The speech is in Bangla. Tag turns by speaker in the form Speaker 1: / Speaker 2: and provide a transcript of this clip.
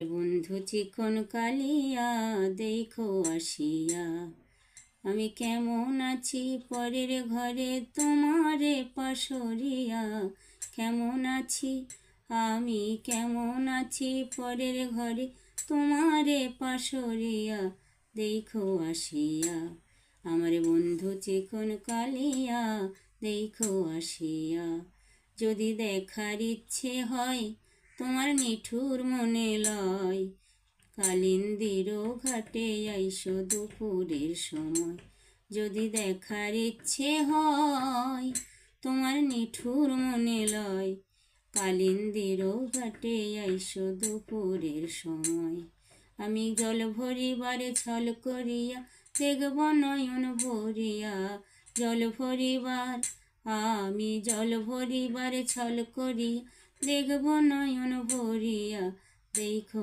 Speaker 1: বন্ধু চিকন কালিয়া দেখো আসিয়া, আমি কেমন আছি পরের ঘরে তোমারে পাশরিয়া। কেমন আছি আমি, কেমন আছি পরের ঘরে তোমারে পাশরিয়া, দেখো আসিয়া। আমার বন্ধু চিকন কালিয়া দেখো আসিয়া। যদি দেখার ইচ্ছে হয় তোমার নিঠুর মনে লয়, কালিন্দির ঘাটে আইসো দুপুরের সময়। যদি দেখার ইচ্ছে হয় তোমার নিঠুর মনে লয়, কালিন্দির ঘাটে আইসো দুপুরের সময়। আমি জল ভরিবারে ছল করিয়া দেখব নয়ন ভরিয়া। জল ভরিবার আমি জল ভরিবারে ছল করিয়া দেখব নয়ন ভরিয়া, দেখো